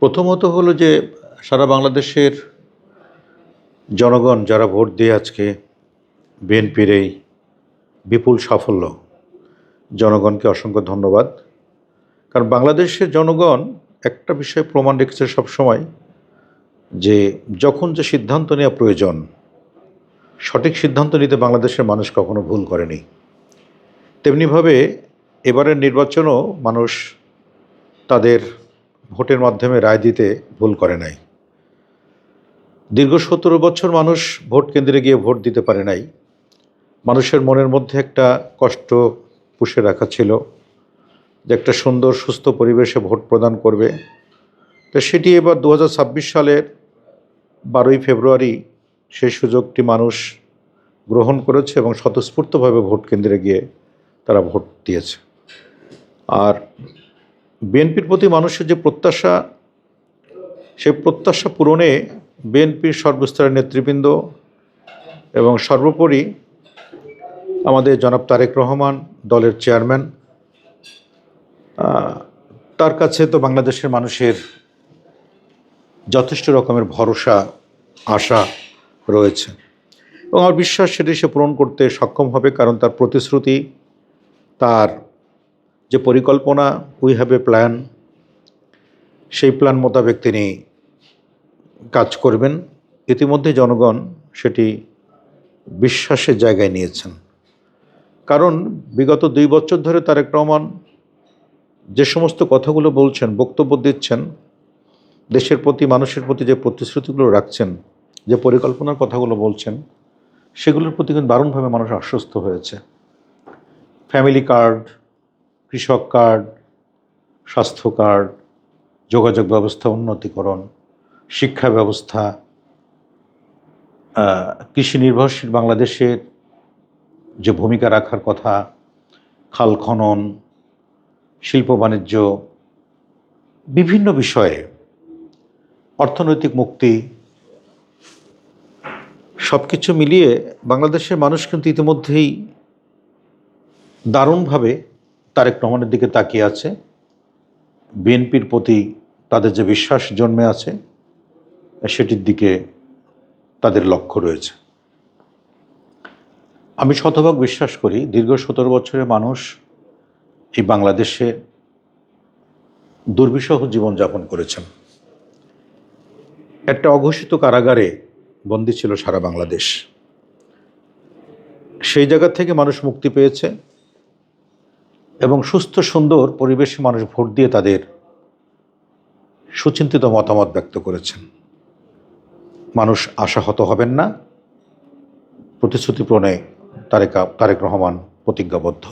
প্রথমত হলো যে সারা বাংলাদেশের জনগণ যারা ভোট দিয়ে আজকে বিএনপির এই বিপুল সাফল্য, জনগণকে অসংখ্য ধন্যবাদ। কারণ বাংলাদেশের জনগণ একটা বিষয়ে প্রমাণ রেখেছে সবসময়, যে যখন যে সিদ্ধান্ত নেওয়া প্রয়োজন, সঠিক সিদ্ধান্ত নিতে বাংলাদেশের মানুষ কখনো ভুল করেনি। তেমনিভাবে এবারের নির্বাচনও মানুষ তাদের ভোটের মাধ্যমে রায় দিতে ভুল করে নাই। দীর্ঘ 17 বছর মানুষ ভোট কেন্দ্রে গিয়ে ভোট দিতে পারে নাই। মানুষের মনের মধ্যে একটা কষ্ট পুষে রাখা ছিল যে একটা সুন্দর সুস্থ পরিবেশে ভোট প্রদান করবে। তো সেটি এবার 2026 সালের 12ই ফেব্রুয়ারি সেই সুযোগটি মানুষ গ্রহণ করেছে এবং স্বতঃস্ফূর্তভাবে ভোট কেন্দ্রে গিয়ে তারা ভোট দিয়েছে। আর বিএনপির প্রতি মানুষের যে প্রত্যাশা, সেই প্রত্যাশা পূরণে বিএনপির সর্বস্তরের নেতৃবৃন্দ এবং সর্বোপরি আমাদের জনাব তারেক রহমান, দলের চেয়ারম্যান, তার কাছে তো বাংলাদেশের মানুষের যথেষ্ট রকমের ভরসা, আশা রয়েছে এবং আমার বিশ্বাস সেটি সে পূরণ করতে সক্ষম হবে। কারণ তার প্রতিশ্রুতি, তার যে পরিকল্পনা, উই হ্যাভ এ প্ল্যান, সেই প্ল্যান মোতাবেক তিনি কাজ করবেন। ইতিমধ্যে জনগণ সেটি বিশ্বাসের জায়গায় নিয়েছেন। কারণ বিগত 2 বছর ধরে তারেক রহমান যে সমস্ত কথাগুলো বলছেন, বক্তব্য দিচ্ছেন, দেশের প্রতি, মানুষের প্রতি যে প্রতিশ্রুতিগুলো রাখছেন, যে পরিকল্পনার কথাগুলো বলছেন, সেগুলোর প্রতি কিন্তু দারুণভাবে মানুষ আশ্বস্ত হয়েছে। ফ্যামিলি কার্ড, কৃষক কার্ড, স্বাস্থ্য কার্ড, যোগাযোগ ব্যবস্থা উন্নতিকরণ, শিক্ষা ব্যবস্থা, কৃষি নির্ভরশীল বাংলাদেশের যে ভূমিকা রাখার কথা, খাল খনন, শিল্প বাণিজ্য, বিভিন্ন বিষয়ে অর্থনৈতিক মুক্তি, সব কিছু মিলিয়ে বাংলাদেশের মানুষ কিন্তু ইতিমধ্যেই দারুণভাবে তারেক রহমানের দিকে তাকিয়ে আছে। বিএনপির প্রতি তাদের যে বিশ্বাস জন্মে আছে, সেটির দিকে তাদের লক্ষ্য রয়েছে। আমি শতভাগ বিশ্বাস করি দীর্ঘ 17 বছরের মানুষ এই বাংলাদেশে দুর্বিষহ জীবনযাপন করেছেন। একটা অঘোষিত কারাগারে বন্দী ছিল সারা বাংলাদেশ। সেই জায়গা থেকে মানুষ মুক্তি পেয়েছে এবং সুস্থ সুন্দর পরিবেশে মানুষ ভোট দিয়ে তাদের সুচিন্তিত মতামত ব্যক্ত করেছেন। মানুষ আশাহত হবেন না, প্রতিশ্রুতি পূরণে তারেক রহমান প্রতিজ্ঞাবদ্ধ।